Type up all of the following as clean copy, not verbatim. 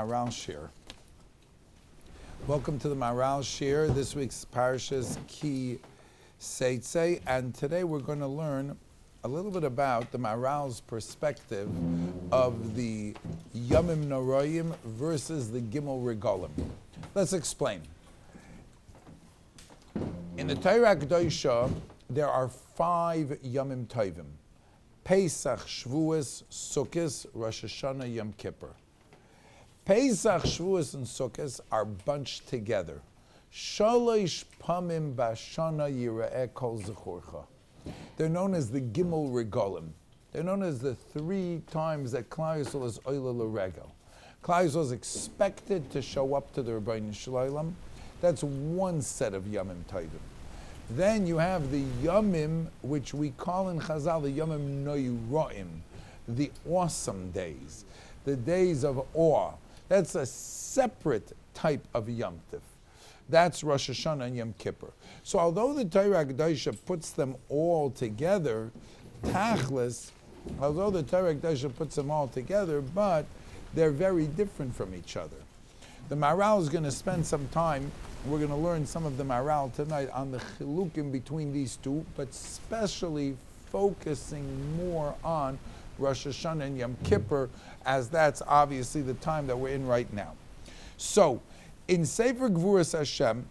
Maharal Shiur. Welcome to the Maharal Shiur. This week's Parshas Ki Teitzei, and today we're going to learn a little bit about the Maharal's perspective of the Yamim Noraim versus the Gimel Regalim. Let's explain. In the Torah Kedosha, there are 5 Yamim Tovim: Pesach, Shavuos, Sukkos, Rosh Hashanah, Yom Kippur. Pesach, Shavuos, and Sukkos are bunched together. Shalosh pamim bashana yira'eh kol zechorcha. They're known as the Gimel Regalim. They're known as the 3 times that Klal Yisrael is oila l'regel. Klal Yisrael is expected to show up to the Rabbi Shalom. That's one set of Yamim Tovim. Then you have the Yamim, which we call in Chazal the Yamim Noraim, the awesome days, the days of awe. That's a separate type of Yom Tov. That's Rosh Hashanah and Yom Kippur. So although the Torah Kedosha puts them all together, Tachlis, although the Torah Kedosha puts them all together, but they're very different from each other. The Maharal is going to spend some time, we're going to learn some of the Maharal tonight on the chilukim between these two, but especially focusing more on Rosh Hashanah and Yom Kippur, as that's obviously the time that we're in right now. So, in Sefer Gvuras Hashem,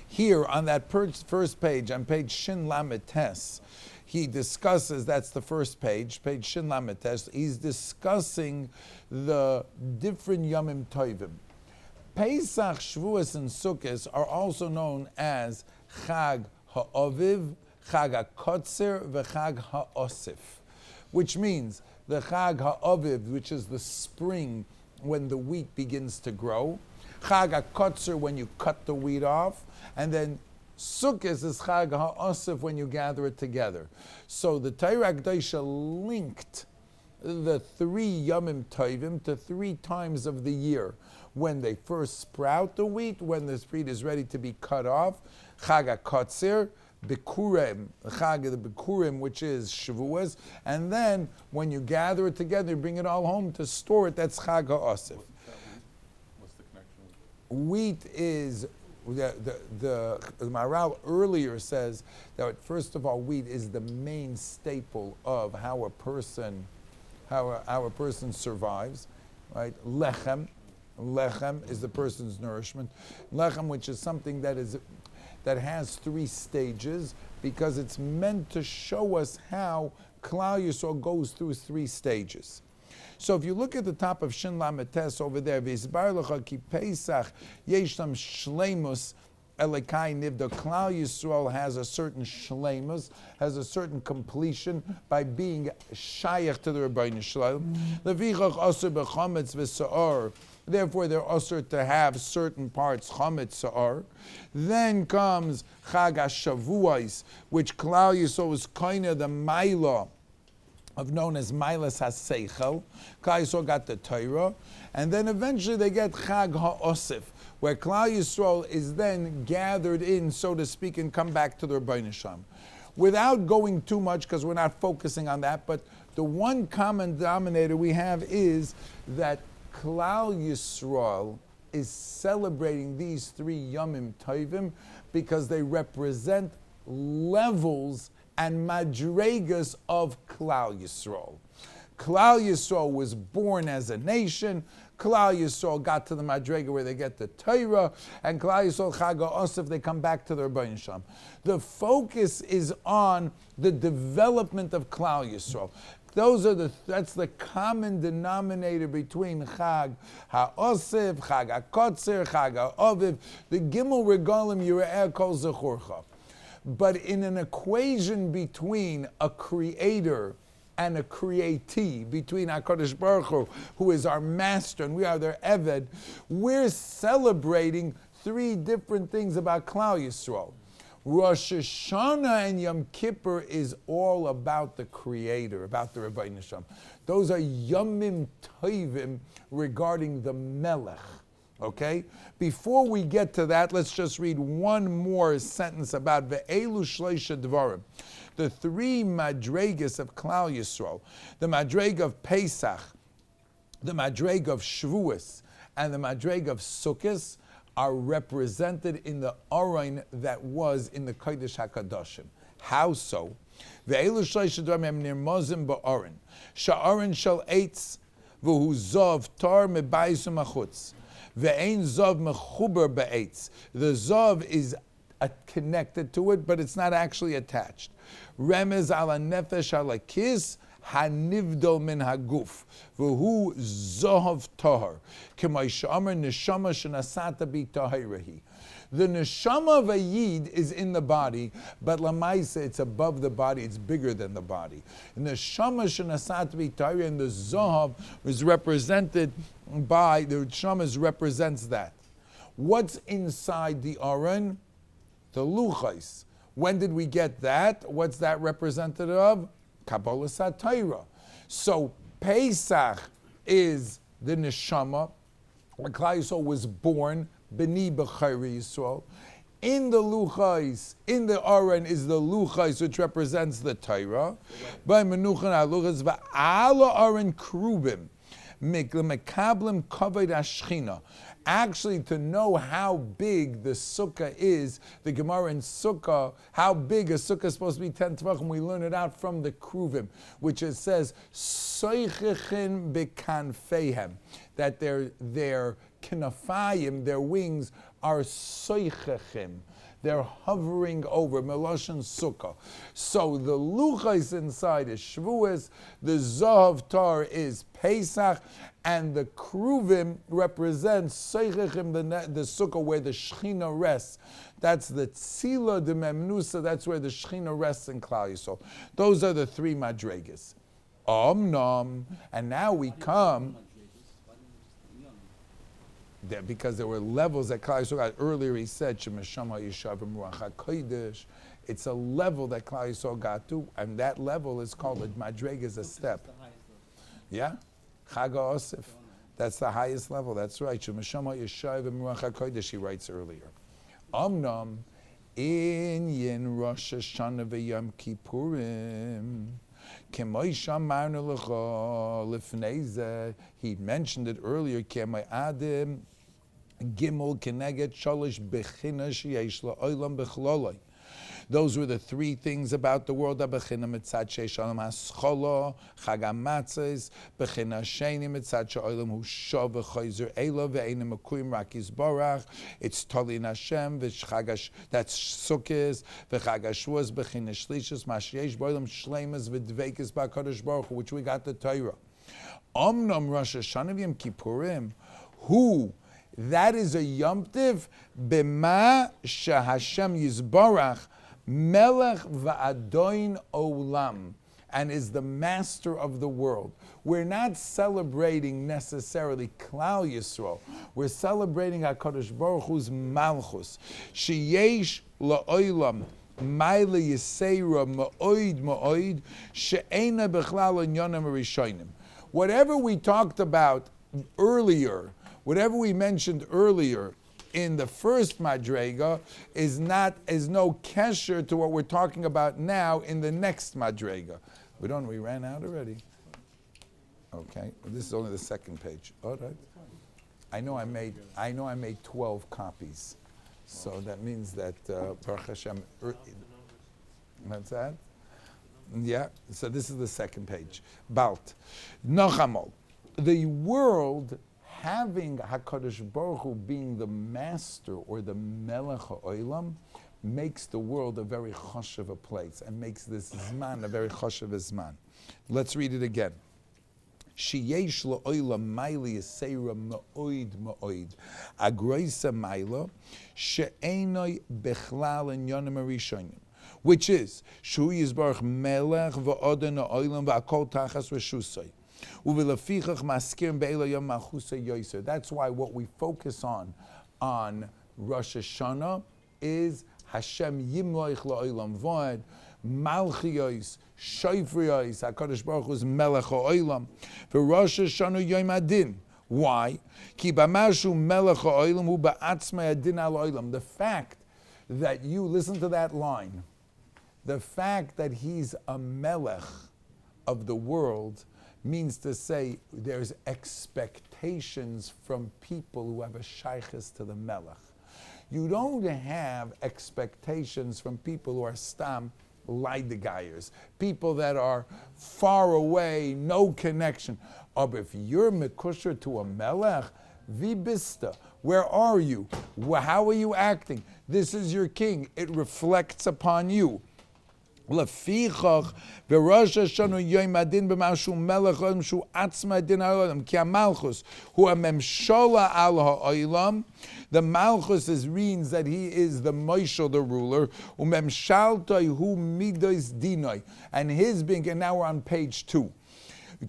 here on that first page, on page Shin Lamed Tes, he discusses, that's the first page, page Shin Lamed Tes, he's discussing the different Yamim Tovim. Pesach, Shavuos, and Sukkos are also known as Chag HaAviv, Chag HaKotzer, v'Chag HaOsif, which means the Chag HaAviv, which is the spring when the wheat begins to grow, Chag HaKotzer, when you cut the wheat off, and then Sukkos is Chag HaOsif, when you gather it together. So the Torah Kedosha linked the 3 Yamim Tovim to 3 times of the year. When they first sprout the wheat, when the wheat is ready to be cut off, Chag HaKotzer, Bikurim, the Chag of the Bikurim, which is Shavuos, and then when you gather it together, you bring it all home to store it, that's Chag HaOsif. What's the connection? Wheat is, the Maharal earlier says that first of all, wheat is the main staple of how a person survives, right? Lechem is the person's nourishment. Lechem, which is something that has 3 stages, because it's meant to show us how Klal Yisrael goes through 3 stages. So if you look at the top of Shin Lamed Tes over there, V'yisbar lecha ki Pesach yesh tam shleimus Elikai Nivda. Klal Yisrael has a certain shleimus, has a certain completion by being shayach to the Rabbi Shalom. Levichach asur b'chametz v'sa'or. Therefore, they're also to have certain parts chametz sa'or. Then comes Chag HaShavuos, which Klal Yisrael is kind of the Maila of known as Mailas HaSeichel. Klal Yisrael got the Torah, and then eventually they get Chag HaOsif, where Klal Yisrael is then gathered in, so to speak, and come back to the Rabbi Shalom. Without going too much, because we're not focusing on that, but the one common denominator we have is that Klal Yisrael is celebrating these 3 Yamim Tovim because they represent levels and madregas of Klal Yisrael. Klal Yisrael was born as a nation. Klal Yisrael got to the madrega where they get the Torah, and Klal Yisrael Chag HaOsif, they come back to the Rabbi Shalom. The focus is on the development of Klal Yisrael. That's the common denominator between Chag HaOsif, Chag HaKotzer, Chag HaAviv, the Gimel Regalim Yira'eh kol zechorcha. But in an equation between a creator and a createe, between HaKadosh Baruch Hu, who is our master, and we are their Eved, we're celebrating 3 different things about Klal Yisrael. Rosh Hashanah and Yom Kippur is all about the Creator, about the Rabbi Shalom. Those are Yamim Tovim regarding the Melech. Okay? Before we get to that, let's just read one more sentence about Ve'elu Shleisha Dvarim. The 3 madregas of Klal Yisrael. The madrega of Pesach, the madrega of Shavuos and the madrega of Sukkos are represented in the Aron that was in the Kodesh HaKadoshim. How so? Ve'elu shlosh dvarim hem nirmozim ba'aron. Sha'aron shel eitz v'hu zov tar mebayis u'machutz. Ve'ein zov mechuber ba'eitz. The zov is connected to it, but it's not actually attached. Remez ala nefesh ala kis hanivdol min haguf v'hu zov tahar k'may she'amar neshama shenasata bi tahirahi. The neshama of a yid is in the body, but lamaisa it's above the body, it's bigger than the body. And the neshama shenasata bi tahirahi, and the zahav is represented by, the neshama represents that. What's inside the aron? The luchais. When did we get that? What's that representative of? Kabbalah Satira. So Pesach is the neshama. Klal Yisrael was born b'ni b'chayri Yisrael. In the luchais, in the aron is the luchais, which represents the Torah. By menuchan haluchas va'ala aron krubim mekablim kavod hashchina. Actually, to know how big the sukkah is, the Gemara in Sukkah, how big a sukkah is supposed to be 10 tvachim, we learn it out from the Kruvim, which it says, soichechin bekanfeihem, that their kinafayim, their wings, are soichechim. They're hovering over, Meloshan Sukkah. So the luchais inside is Shavuos, the Zahav Tar is Pesach, and the Kruvim represents Seichechim, the Sukkah where the Shechina rests. That's the Tzila de Memnusa, that's where the Shechina rests in Klal Yisrael. Those are the three madregas. Omnom, and now we come... because there were levels that Klal Yisrael got. Earlier he said, Shemeshama Yishavim Ruach HaKodesh. It's a level that Klal Yisrael got to, and that level is called a madrega, is a step. Yeah? Chag HaOsif. That's the highest level, that's right. Shemeshama Yishavim Ruach HaKodesh, he writes earlier. Omnom, in Yin Rosh Hashanah v'Yom Kippurim, he mentioned it earlier. Gimel Keneged Shalish Bechina Sheyesh LaOlam Bechloloi. Those were the three things about the world. Bechina Mitzad Sheish Olam Hascholo Chag HaMatzos Bechina Sheni Mitzad She'olam Hu Shov V'Choyzer Elo Ve'enim Mekuyim Rak Yisborach. It's Tolin Hashem V'Chagash. That's Sukkos V'Chag HaShavuos Bechina Shlishos Mashiyesh B'Olam Shleimas V'Dveikos B'Kadosh Baruch Hu, which we got the Torah. Omnom Rosh Hashanah Yom Kippurim. Who? That is a Yom Tiv b'ma shehashem Yisborach melech va'adoin olam, and is the master of the world. We're not celebrating necessarily Klal Yisrael. We're celebrating HaKadosh Baruch Hu's Malchus. Sheyesh la'olam Maile Yiseira Ma'oid Ma'oid She'ena Bechlal Inyonim Rishonim. Whatever we talked about earlier, whatever we mentioned earlier in the first madrega is no kesher to what we're talking about now in the next madrega. We ran out already. Okay, this is only the second page. All right. I know I made 12 copies, so that means that Baruch Hashem. That's that. Yeah. So this is the second page. Balt, Nochamol, the world. Having HaKadosh Baruch Hu being the master or the Melech HaOlam makes the world a very choshev a place and makes this Zman a very choshev a Zman. Let's read it again. Sheyesh la'olam maili yiseira ma'oid ma'oid agroisa maila she'enoi bechlal inyonim harishonim, which is Shu Yisbarach Melech va'odin ha'olam va'akol tachas v'shusay. That's why what we focus on Rosh Hashanah is Hashem Yimloich La'olam V'od, Malchiyos, Shofriyos, HaKadosh Baruch Hu's Melech HaOlam. For Rosh Hashanah Yom Adin. Why? Ki b'mashu Melech HaOlam hu ba'atzmei adin al Olam. The fact that you, listen to that line, the fact that he's a Melech of the world means to say there's expectations from people who have a shaykhis to the melech. You don't have expectations from people who are stam leidegayers, people that are far away, no connection. But if you're mekusher to a melech, vibista, where are you? How are you acting? This is your king. It reflects upon you. לפיכך בראש השנה יום הדין במה שהוא מלך העולם שהוא עצם הדין העולם כי המלכוס הוא הממשלה על העולם. The malchus means that he is the moshel, the ruler, וממשלתו הוא midos dinoi, and his being, and now we're on page 2.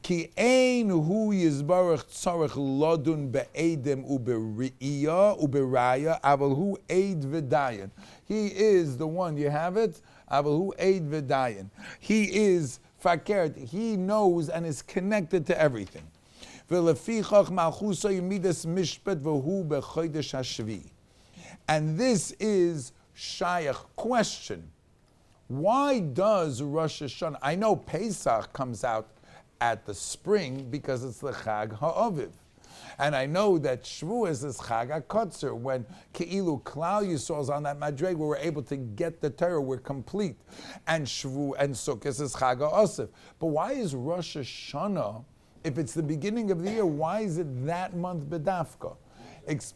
כי אין הוא יזברך צורך לדון באדם ובראיה ובראיה, אבל הוא עד ודיין. He is the one, you have it? אבל הוא עד ודיין. He is fakert, he knows and is connected to everything. ולפיכך מלכוסו מידס משפט והוא בחודש השביעי. And this is shayach question. Why does Rosh Hashanah, I know Pesach comes out at the spring because it's the Chag HaAviv. And I know that Shavuos is Chag HaKotzer, when Ke'ilu Klal Yisrael is on that Madreg, where we're able to get the Torah, we're complete. And Shavuos and Sukkot is Chag HaOsif. But why is Rosh Hashanah, if it's the beginning of the year, why is it that month B'dafka?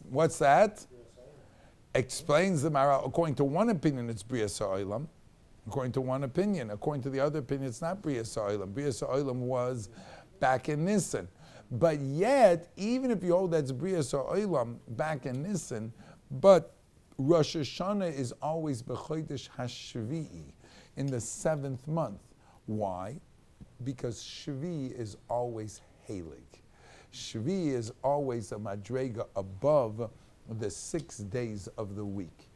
What's that? Explains the Maharal. According to one opinion, it's Brias HaOlam. According to one opinion. According to the other opinion, it's not Brias HaOlam. Brias HaOlam was back in Nisan. But yet, even if you hold that's Brias HaOlam back in Nisan, but Rosh Hashanah is always B'chodesh HaShvi'i, in the 7th month. Why? Because Shvi is always Halig. Shvi is always a Madrega above the 6 days of the week.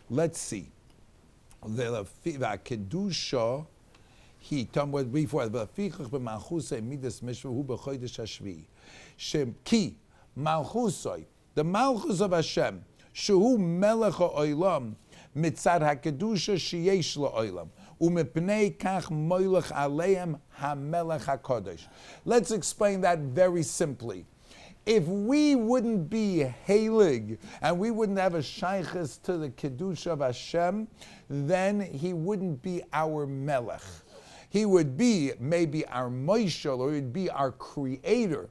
Let's see. Kedusha, he told before the Fichach b'malchusay midas mishvahu b'chodesh hashvi. Shem ki malchusay, the malchus of Hashem, shehu melech ha'olam mitzad hakedusha sheyesh la'olam umepnei kach moilech aleim hamelech hakodesh. Let's explain that very simply. If we wouldn't be Halig and we wouldn't have a shaykhis to the Kedusha of Hashem, then he wouldn't be our Melech. He would be maybe our Moshel, or he'd be our creator.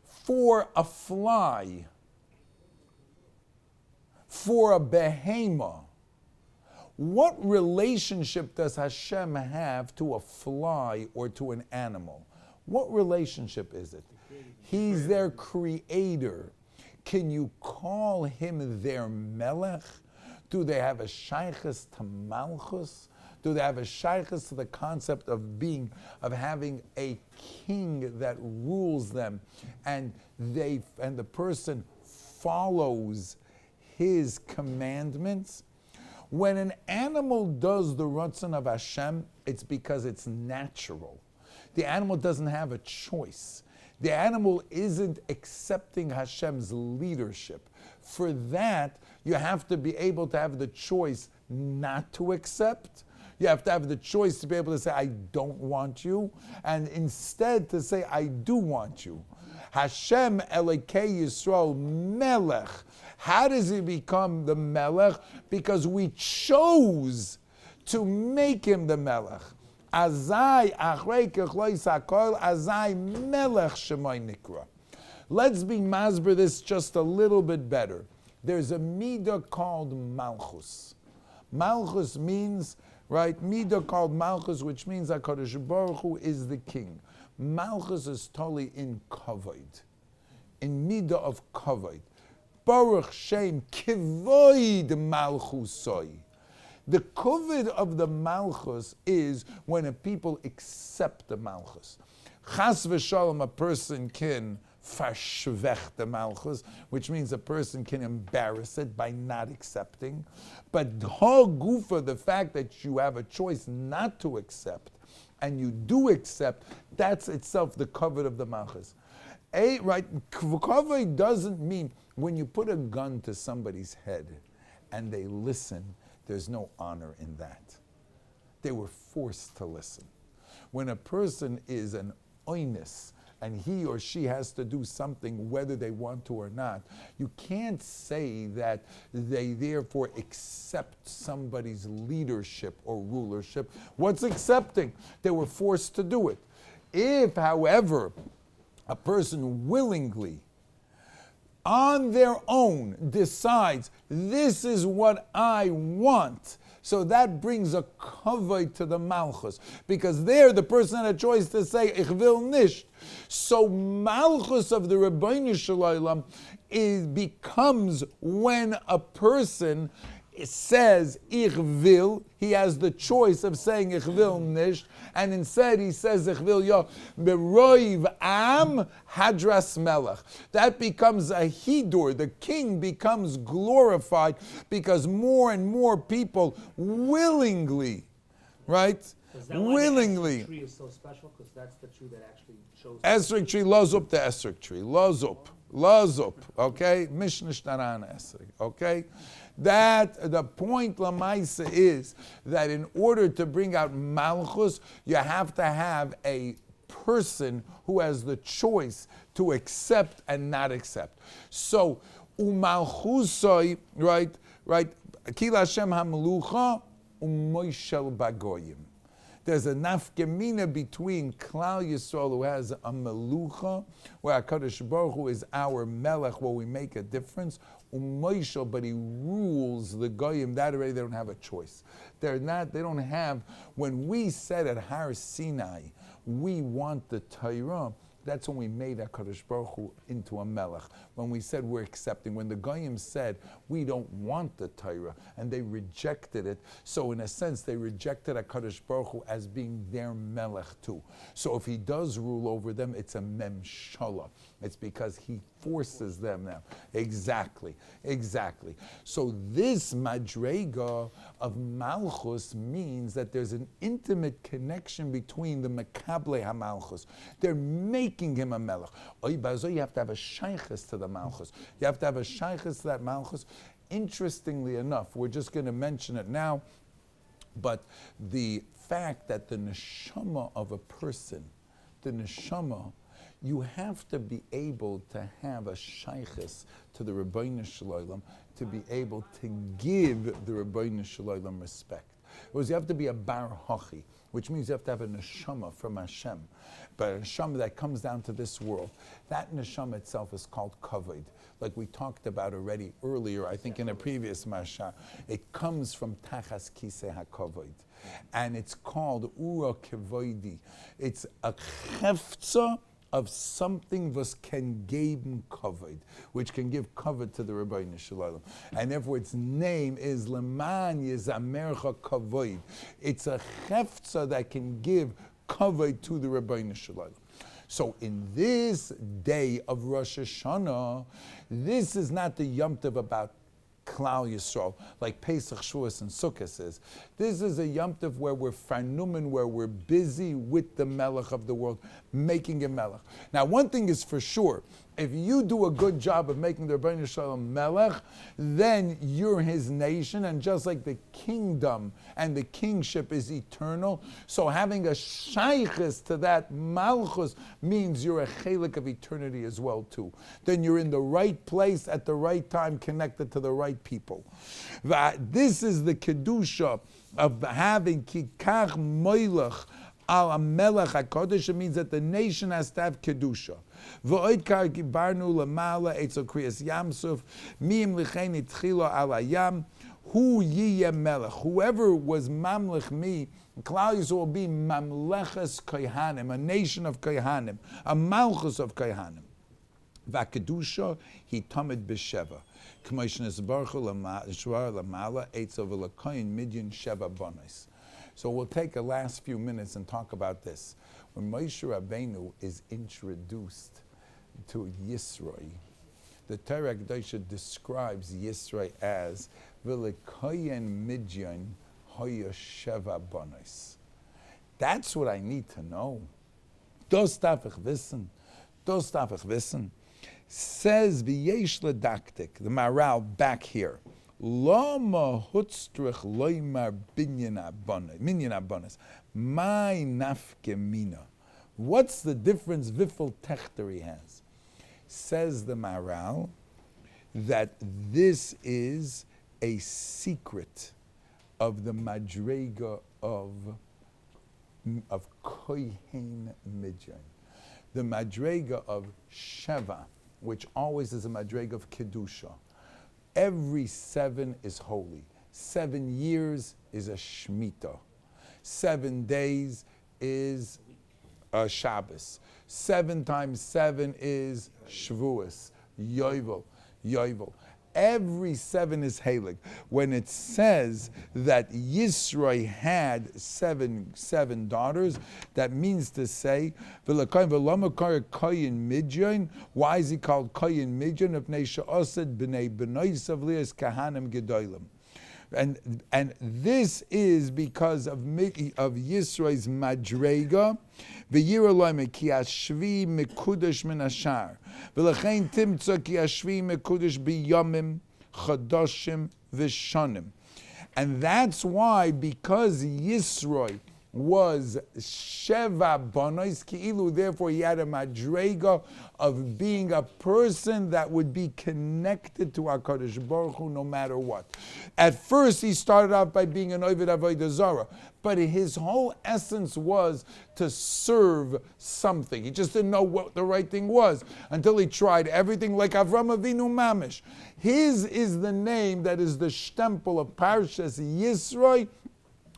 For a fly, for a behemoth, what relationship does Hashem have to a fly or to an animal? What relationship is it? He's their creator. Can you call him their melech? Do they have a shaykhis to malchus? Do they have a shaykhis to the concept of having a king that rules them, and the person follows his commandments? When an animal does the ratzon of Hashem, it's because it's natural. The animal doesn't have a choice. The animal isn't accepting Hashem's leadership. For that, you have to be able to have the choice not to accept. You have to have the choice to be able to say, I don't want you, and instead to say, I do want you. Hashem Elokei Yisrael Melech. How does he become the Melech? Because we chose to make him the Melech. Azai achrei kechlois hakol, azai melech shemoy nikra. Let's be masber this just a little bit better. There's a midah called malchus. Malchus means, right, midah called malchus, which means HaKadosh Baruch Hu is the king. Malchus is totally in kavod, in midah of kavod. Baruch Shem kivoid malchusoi. The kuvod of the malchus is when a people accept the malchus. Chas v'shalom, a person can fashvech the malchus, which means a person can embarrass it by not accepting. But gufa, the fact that you have a choice not to accept, and you do accept, that's itself the kuvod of the malchus. Right? Kavod doesn't mean when you put a gun to somebody's head and they listen. There's no honor in that. They were forced to listen. When a person is an oinus and he or she has to do something whether they want to or not, you can't say that they therefore accept somebody's leadership or rulership. What's accepting? They were forced to do it. If, however, a person willingly, on their own, decides, this is what I want, so that brings a kavod to the malchus, because there the person had a choice to say, ich will nicht. So malchus of the Rabbeinu Shalom becomes when a person says, ich will, he has the choice of saying, ich will nicht, and instead he says, ich will yo, beroiv am hadras melech. That becomes a hidur, the king becomes glorified, because more and more people willingly, right? Is that why Willingly. the esrog tree is so special? Because that's the tree that actually shows... Esrog tree, lozup the esrog tree, lozup, okay? Mishnish taran esrog, okay? That the point lamaisa is that in order to bring out malchus, you have to have a person who has the choice to accept and not accept. So umalchusoi, right? Kila Hashem hamelucha umoishel bagoyim. There's a nafkemina between Klal Yisrael, who has a melucha, where HaKadosh Baruch Hu is our melech, where we make a difference, umoishel, but he rules the goyim. That already they don't have a choice. They don't have, when we said at Har Sinai, we want the Torah, that's when we made HaKadosh Baruch Hu into a melech. When we said we're accepting, when the goyim said we don't want the Torah, and they rejected it, so in a sense they rejected HaKadosh Baruch Hu as being their melech too. So if he does rule over them, it's a memshala. It's because he forces them now. Exactly. So this madrega of malchus means that there's an intimate connection between the mekable hamalchus. They're making him a melech. You have to have a shaykhis to the malchus. You have to have a shaykhis to that malchus. Interestingly enough, we're just going to mention it now, but the fact that the neshama of a person, the neshama, you have to be able to have a shaykhis to the Rabbeinu Shalom to be able to give the Rabbeinu Shalom respect. Whereas you have to be a bar hachi, which means you have to have a neshama from Hashem, but a neshama that comes down to this world. That neshama itself is called kavod, like we talked about already earlier, I think in a previous mashar. It comes from tachas kisei hakavod, and it's called ura kevoidi. It's a chefza of something was can geben kavod, which can give kavod to the Rabbeinu Shalom. And therefore its name is Leman Yezamercha Kavod. It's a chefza that can give kavod to the Rabbeinu Shalom. So in this day of Rosh Hashanah, this is not the Yom Tov about Klal Yisrael, like Pesach, Shavuos, and Sukkot is. This is a Yom Tov where we're farnumen, where we're busy with the Melech of the world, making a Melech. Now, one thing is for sure, if you do a good job of making the Rebbeinu Shalom Melech, then you're his nation, and just like the kingdom and the kingship is eternal, so having a shaykhis to that malchus means you're a chelik of eternity as well too. Then you're in the right place at the right time, connected to the right people. This is the kedusha of having kikach moilach al melech hakodesh. It means that the nation has to have kedusha. V'oid kibarnu lamala etzel kriyas yamsuf miim lichein itchilo al hayam hu yiyeh melech. Whoever was mamlech me, Klal Yisrael will be mamleches kohanim, a nation of kohanim, a malchus of kohanim. V'kedusha he tamid b'sheva. K'moishnes barchu l'shvar lamala etzel v'lakoyin midyan sheva bonis. So we'll take a last few minutes and talk about this. When Moshe Rabbeinu is introduced to Yisroi, the Torah Kedosha describes Yisroi as V'lekoyen midyan hoya sheva bonis. That's what I need to know. Das darf ich wissen. Says v'yesh ledaktik, the Maharal back here. Lama hutztrich loymar minyan abonis. My nafke mina. What's the difference Wiffel Techter he has? Says the Maharal that this is a secret of the Madrega of Kohen Midyan. The Madrega of Sheva, which always is a Madrega of Kedusha. Every 7 is holy. 7 years is a Shemitah. 7 days is a Shabbos. 7 times 7 is Shavuos. Yovel. Every 7 is Halig. When it says that Yisroi had seven daughters, that means to say, why is he called Kohen Midyan? Of Neisha Osed b'nei b'noisav lias kahanim gedolim. And this is because of Yisro's Madrega, v'yiroloi ki ashvi mekudesh min ashar, v'lechein timtza ki ashvi mekudesh biyomim chadoshim v'shonim. And that's why, because Yisro was Sheva Bonois Ki'ilu, therefore he had a Madrega of being a person that would be connected to HaKadosh Baruch Hu no matter what. At first he started out by being an Oved Avodah Zarah, but his whole essence was to serve something. He just didn't know what the right thing was until he tried everything, like Avram Avinu Mamish. His is the name that is the shtempel of Parshas Yisroi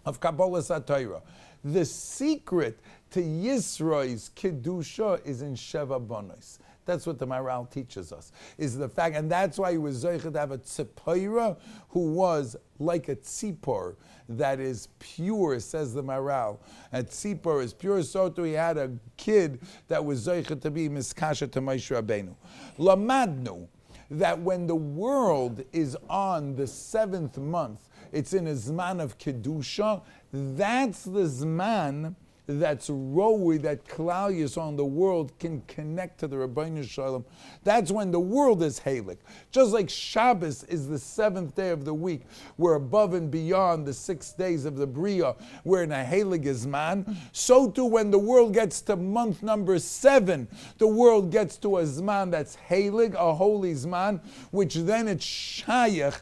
of Kabbalah Satira. The secret to Yisro's Kedusha is in Sheva Bonos. That's what the Maharal teaches us, is the fact, and that's why he was Zoichet to have a Tzipora who was like a Tzipor that is pure, says the Maharal. And Tzipor is pure, so too he had a kid that was Zoichet to be Miskasha to Moshe Rabbeinu. Lamadnu, that when the world is on the 7th month, it's in a Zman of Kedusha. That's the Zman that's Rowi, that Klal Yisrael in the world can connect to the Rabbeinu Shalom. That's when the world is Halik. Just like Shabbos is the 7th day of the week, we're above and beyond the 6 days of the Bria, we're in a Halik Zman. So too when the world gets to month number 7, the world gets to a Zman that's Halik, a holy Zman, which then it's Shayach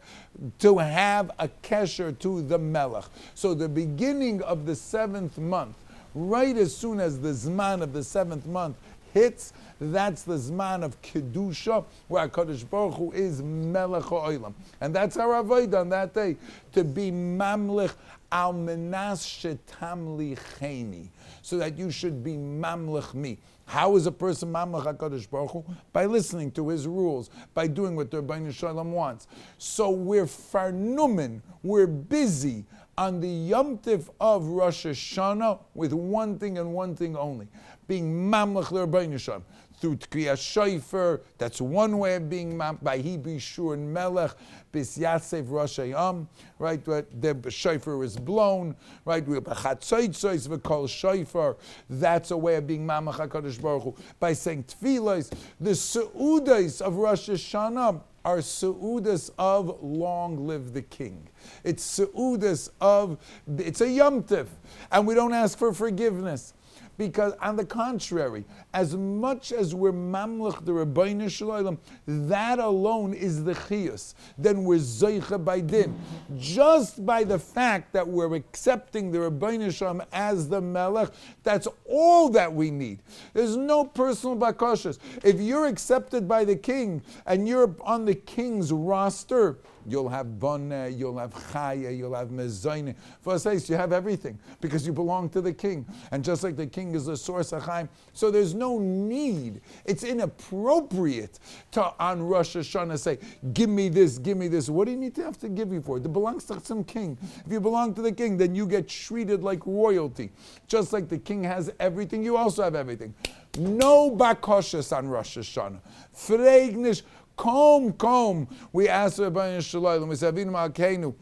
to have a kesher to the Melech. So the beginning of the 7th month, right as soon as the Zman of the 7th month hits, that's the Zman of Kedusha, where HaKadosh Baruch Hu is Melech HaOlam. And that's our avodah on that day, to be Mamlech al menas shetamli cheni, so that you should be Mamlech me. How is a person Mamlech HaKadosh Baruch Hu? By listening to his rules, by doing what the Rabbeinu Shalom wants. So we're farnumen, we're busy on the Yom Tif of Rosh Hashanah with one thing and one thing only, being Mamlech the Rabbeinu Shalom. Through Tkriya Shofar, that's one way of being by Hibi Shur Melech, Bis Yasef Rosh Hayam, right? The Shofar is blown, right? We have Teitzei v'Kol Shofar. That's a way of being Mamach HaKadosh Baruch Hu. By saying Tfilos, the Seudas of Rosh Hashanah are Seudas of long live the king. It's Seudas of, it's a Yom Tif, and we don't ask for forgiveness. Because on the contrary, as much as we're Mamlech the Rabbeinu Shalom, that alone is the chiyus. Then we're Zoicha by din. Just by the fact that we're accepting the Rabbeinu Shalom as the Melech, that's all that we need. There's no personal bakashas. If you're accepted by the king and you're on the king's roster, you'll have boneh, you'll have chaya, you'll have mezayne. For us, you have everything because you belong to the king. And just like the king is the source of Chaim, so there's no need. It's inappropriate to on Rosh Hashanah say, give me this, give me this. What do you need to have to give you for? It belongs to some king. If you belong to the king, then you get treated like royalty. Just like the king has everything, you also have everything. No bakashas on Rosh Hashanah. Freignish. Kom. We ask Rabbi Shalom. We say, Avinu Malkeinu.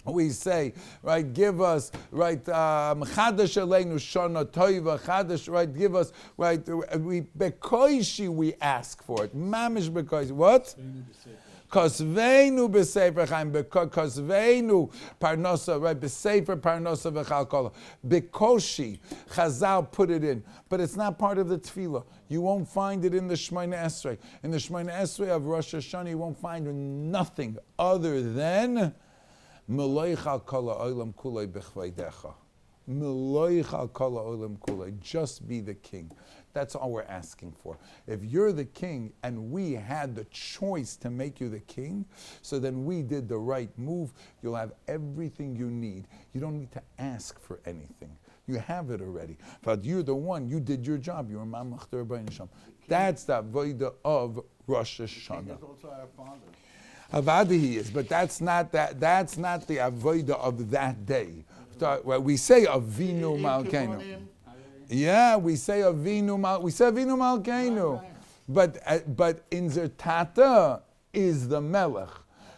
We say, right, give us, right, Chadash Aleinu Shana Toiva, Chadash, right, give us, right, we, Bekoishi, we ask for it. Mamish Bekoishi. What? Kosveinu b'sefer chaim, kosveinu parnosa, right? B'sefer parnosa v'chalkola. B'koshi, Chazal put it in, but it's not part of the tefillah. You won't find it in the Shemoneh Esrei. In the Shemoneh Esrei of Rosh Hashanah, you won't find nothing other than Meloich al kol ha'olam kulei b'chveidecha. Meloich al kol ha'olam kulei. Just be the king. That's all we're asking for. If you're the king and we had the choice to make you the king, so then we did the right move, you'll have everything you need. You don't need to ask for anything. You have it already. But you're the one, you did your job. You're Mamach Rabbi Nisham. That's the avodah of Rosh Hashanah. That's also our father. Avadi he is, but that's not the avodah of that day. Well, we say Avinu Malkeinu. Yeah, we say Avinu Malkeinu. But in Zertata is the Melech.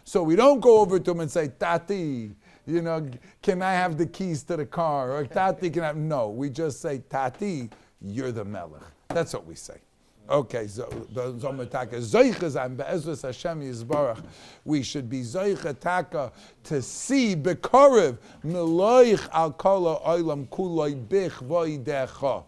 So we don't go over to him and say, Tati, can I have the keys to the car? Or Tati, can I have... No, we just say, Tati, you're the Melech. That's what we say. Okay, so we should be zoicha taka to see bekorev meloich al kol ha'olam kuloi bich voidecha.